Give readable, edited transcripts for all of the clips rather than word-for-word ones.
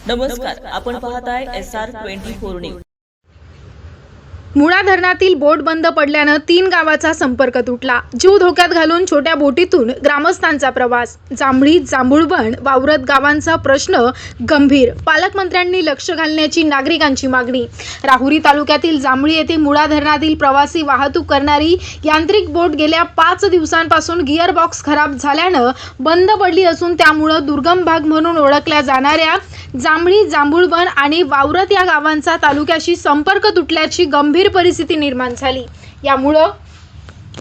नमस्कार, आपण पाहताय SR24 न्यूज। मुळा धरणातील बोट बंद पडल्यानं 3 गावाचा संपर्क तुटला। जीव धोक्यात घालून छोट्या बोटीतून ग्रामस्थांचा प्रवास। जांभळी, जांभूळबन, वावरत गावांचा प्रश्न गंभीर। पालकमंत्र्यांनी लक्ष घालण्याची नागरिकांची मागणी। राहुरी तालुक्यातील जांभळी येथे मुळा धरणातील प्रवासी वाहतूक करणारी यांत्रिक बोट गेल्या 5 दिवसांपासून गिअर बॉक्स खराब झाल्यानं बंद पडली असून त्यामुळे दुर्गम भाग म्हणून ओळखल्या जाणाऱ्या जांभळी, जांभूळबन आणि वावरत या गावांचा तालुक्याशी संपर्क तुटल्याची गंभीर परिस्थिती निर्माण झाली। यामुळे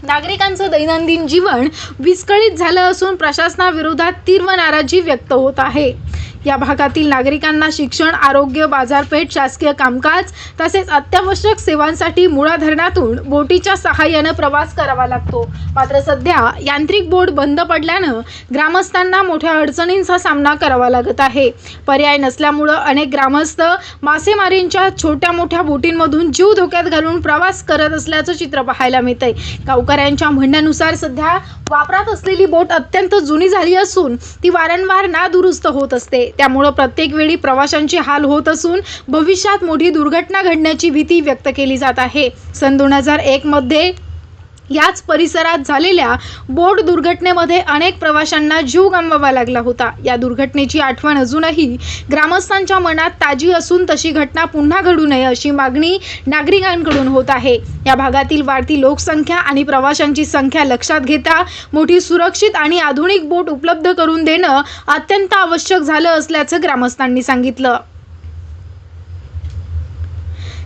नागरिकांचं दैनंदिन जीवन विस्कळीत झालं असून प्रशासनाविरोधात तीव्र नाराजी व्यक्त होत आहे। या भागातील नागरिकांना शिक्षण, आरोग्य, बाजारपेठ, शासकीय कामकाज तसेच अत्यावश्यक सेवांसाठी मुळा धरणातून बोटीच्या सहाय्याने प्रवास करावा लागतो। मात्र सध्या यांत्रिक बोट बंद पडल्यानं ग्रामस्थांना मोठ्या अडचणींचा सामना करावा लागत आहे। पर्याय नसल्यामुळे अनेक ग्रामस्थ मासेमारींच्या छोट्या मोठ्या बोटींमधून जीव धोक्यात घालून प्रवास करत असल्याचं चित्र पाहायला मिळतंय। गावकऱ्यांच्या म्हणण्यानुसार सध्या वापरात असलेली बोट अत्यंत जुनी झाली असून ती वारंवार नादुरुस्त होत असते। त्यामुळे प्रत्येक वेळी प्रवाशांचे हाल होत असून भविष्यात मोठी दुर्घटना घडण्याची भीती व्यक्त केली जात आहे। सन 2001 मध्ये याच परिसरात झालेल्या बोट दुर्घटनेमध्ये अनेक प्रवाशांना जीव गमवावा लागला होता। या दुर्घटनेची आठवण अजूनही ग्रामस्थांच्या मनात ताजी असून तशी घटना पुन्हा घडू नये अशी मागणी नागरिकांकडून होत आहे। या भागातील वाढती लोकसंख्या आणि प्रवाशांची संख्या लक्षात घेता मोठी सुरक्षित आणि आधुनिक बोट उपलब्ध करून देणं अत्यंत आवश्यक झालं असल्याचं ग्रामस्थांनी सांगितलं।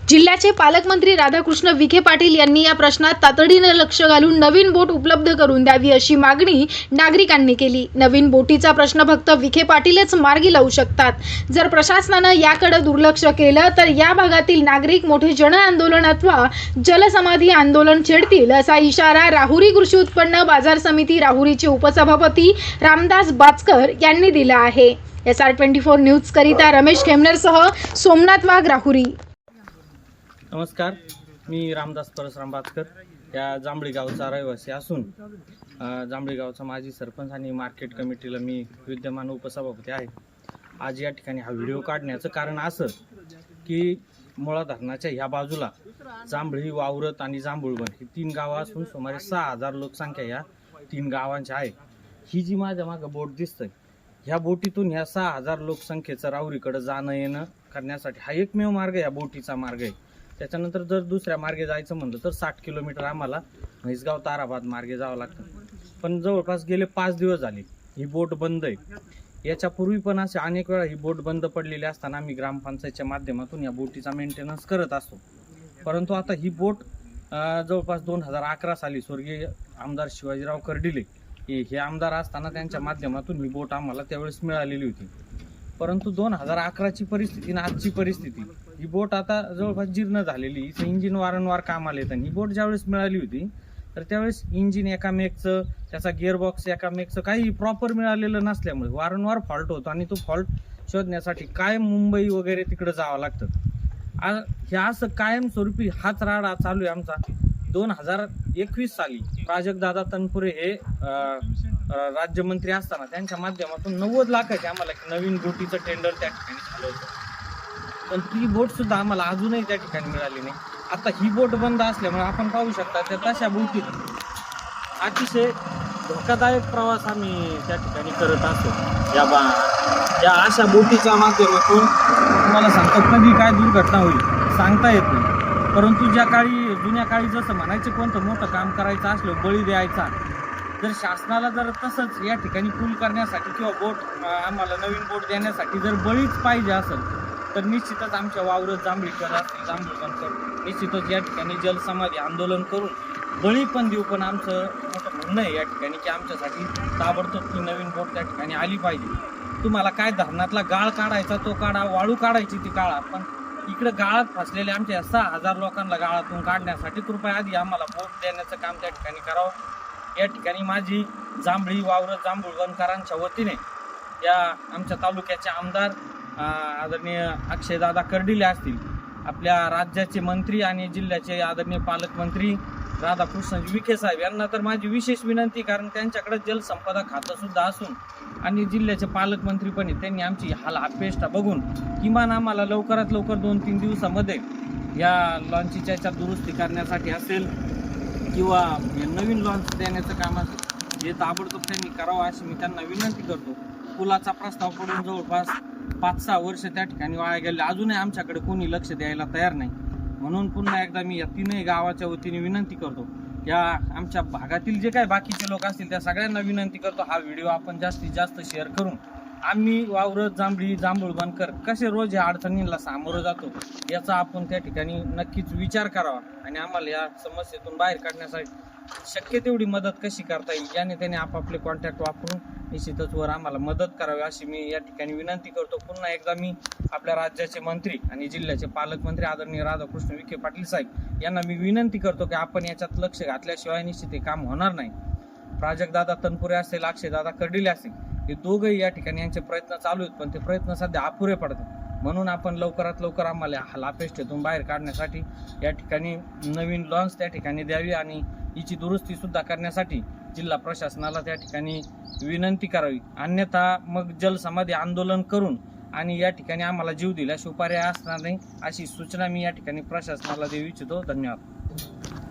जिल्ह्याचे पालकमंत्री राधाकृष्ण विखे पाटील यांनी या प्रश्नात तातडीने लक्ष घालून नवीन बोट उपलब्ध करून द्यावी अशी मागणी नागरिकांनी केली। नवीन बोटीचा प्रश्न फक्त विखे पाटीलच मार्गी लावू शकतात। जर प्रशासनानं याकडे दुर्लक्ष केलं तर या भागातील नागरिक मोठे जन आंदोलन अथवा जलसमाधी आंदोलन छेडतील असा इशारा राहुरी कृषी उत्पन्न बाजार समिती राहुरीचे उपसभापती रामदास बाचकर यांनी दिला आहे। SR24 न्यूज करिता रमेश खेमनरसह सोमनाथ वाघ, राहुरी। नमस्कार, मी रामदास परसराम बाचकर या जांभळी गावचा रहिवासी असून जांभळी गावचा माजी सरपंच आणि मार्केट कमिटीला मी विद्यमान उपसभापती आहे। आज या ठिकाणी हा व्हिडिओ काढण्याचं कारण असं की मुळा धरणाच्या ह्या बाजूला जांभळी, वावरत आणि जांभूळबन ही 3 गावं असून सुमारे 6000 लोकसंख्या या 3 गावांची आहे। ही जी माझ्या मागं बोट दिसतंय ह्या बोटीतून ह्या 6000 लोकसंख्येचं राहुरीकडे जाणं येणं करण्यासाठी हा एकमेव मार्ग या बोटीचा मार्ग आहे। त्याच्यानंतर जर दुसऱ्या मार्गे जायचं म्हणलं तर 60 किलोमीटर आम्हाला म्हैसगाव ताराबाद मार्गे जावं लागतं। पण जवळपास गेले 5 दिवस झाले ही बोट बंद आहे। याच्यापूर्वी पण असे अनेक वेळा ही बोट बंद पडलेली असताना आम्ही ग्रामपंचायतच्या माध्यमातून या बोटीचा मेंटेनन्स करत असतो। परंतु आता ही बोट जवळपास 2011 साली स्वर्गीय आमदार शिवाजीराव कर्डिले हे आमदार असताना त्यांच्या माध्यमातून ही बोट आम्हाला त्यावेळेस मिळालेली होती। परंतु 2011ची परिस्थिती आणि आजची परिस्थिती ही बोट आता जवळपास जीर्ण झालेली, हिचं इंजिन वारंवार कामाला येतं। ही बोट ज्यावेळेस मिळाली होती तर त्यावेळेस इंजिन एकामेकचं, त्याचा गिअरबॉक्स एकामेकचं काही प्रॉपर मिळालेलं नसल्यामुळे वारंवार फॉल्ट होतो आणि तो फॉल्ट शोधण्यासाठी कायम मुंबई वगैरे तिकडे जावं लागतं। हे असं कायमस्वरूपी हाच राडा चालू आहे आमचा। 2021 साली प्राजक्तदादा तनपुरे हे राज्यमंत्री असताना त्यांच्या माध्यमातून 90 लाखाचे आम्हाला नवीन बोटीचं टेंडर त्या ठिकाणी झालं होतं। पण ती बोट सुद्धा आम्हाला अजूनही त्या ठिकाणी मिळाली नाही। आता ही बोट बंद असल्यामुळे आपण पाहू शकता त्या तशा बोटीत अतिशय धोकादायक प्रवास आम्ही त्या ठिकाणी करत असतो। या अशा बोटीच्या माध्यमातून तुम्हाला सांगतो कधी काय दुर्घटना होईल सांगता येत नाही। परंतु जुन्या काळी जसं म्हणायचे कोणतं मोठं काम करायचं असलं बळी द्यायचा, जर शासनाला जर तसंच या ठिकाणी पूल करण्यासाठी किंवा बोट आम्हाला नवीन बोट देण्यासाठी जर बळीच पाहिजे असेल तर निश्चितच आमच्या वावरत जांभळीकर असतील, जांभूळबनकर निश्चितच या ठिकाणी जलसमाधी आंदोलन करून बळी पण देऊ। पण आमचं मोठं म्हणणं आहे या ठिकाणी की आमच्यासाठी ताबडतोब ती नवीन बोट त्या ठिकाणी आली पाहिजे। तुम्हाला काय धरणातला गाळ काढायचा तो काढा, वाळू काढायची ती काढा, पण इकडे गाळात फसलेल्या आमच्या 6000 लोकांना गाळातून काढण्यासाठी कृपया आधी आम्हाला बोट देण्याचं काम त्या ठिकाणी करावं। या ठिकाणी माझी जांभळी, वावरत, जांभूळबनकरांच्या वतीने या आमच्या तालुक्याचे आमदार आदरणीय अक्षयदादा कर्डिले असतील, आपल्या राज्याचे मंत्री आणि जिल्ह्याचे आदरणीय पालकमंत्री राधाकृष्ण विखे साहेब यांना तर माझी विशेष विनंती, कारण त्यांच्याकडे जलसंपदा खातं सुद्धा असून आणि जिल्ह्याचे पालकमंत्री पण आहेत, त्यांनी आमची हाल अपेष्टा बघून किमान आम्हाला लवकरात लवकर 2-3 दिवसामध्ये या लॉन्चची याच्यात दुरुस्ती करण्यासाठी असेल किंवा नवीन लॉन्च देण्याचं काम असेल हे ताबडतोब त्यांनी करावं अशी मी त्यांना विनंती करतो. पुलाचा प्रस्ताव पडून जवळपास 5-6 वर्ष त्या ठिकाणी वाया गेले, अजूनही आमच्याकडे कोणी लक्ष द्यायला तयार नाही. म्हणून पुन्हा एकदा मी या 3ही गावाच्या वतीने विनंती करतो, या आमच्या भागातील जे काही बाकीचे लोक असतील त्या सगळ्यांना विनंती करतो, हा व्हिडिओ आपण जास्तीत जास्त शेअर करून आम्ही वावरत जांभळी जांभूळ बनकर कसे रोज या अडचणींना सामोरं जातो याचा आपण त्या ठिकाणी नक्कीच विचार करावा आणि आम्हाला या समस्येतून बाहेर काढण्यासाठी शक्य तेवढी मदत कशी करता येईल याने त्याने आपापले कॉन्टॅक्ट वापरून निश्चितच वर आम्हाला मदत करावी अशी मी या ठिकाणी विनंती करतो. पुन्हा एकदा मी आपल्या राज्याचे मंत्री आणि जिल्ह्याचे पालकमंत्री आदरणीय राधाकृष्ण विखे पाटील साहेब यांना मी विनंती करतो की आपण याच्यात लक्ष घातल्याशिवाय निश्चित हे काम होणार नाही. प्राजक्तदादा तनपुरे असेल, अक्षयदादा कर्डिले असेल, हे दोघंही या ठिकाणी यांचे प्रयत्न चालू आहेत, पण ते प्रयत्न सध्या अपुरे पडतात. म्हणून आपण लवकरात लवकर आम्हाला हालापेष्टेतून बाहेर काढण्यासाठी या ठिकाणी नवीन लॉन्च त्या ठिकाणी द्यावी आणि हिची दुरुस्ती सुद्धा करण्यासाठी जिल्हा प्रशासनाला त्या ठिकाणी विनंती करावी. अन्यथा मग जलसमाधी आंदोलन करून आणि या ठिकाणी आम्हाला जीव दिल्याशिवाय पर्याय असणार नाही अशी सूचना मी या ठिकाणी प्रशासनाला देऊ इच्छितो. धन्यवाद.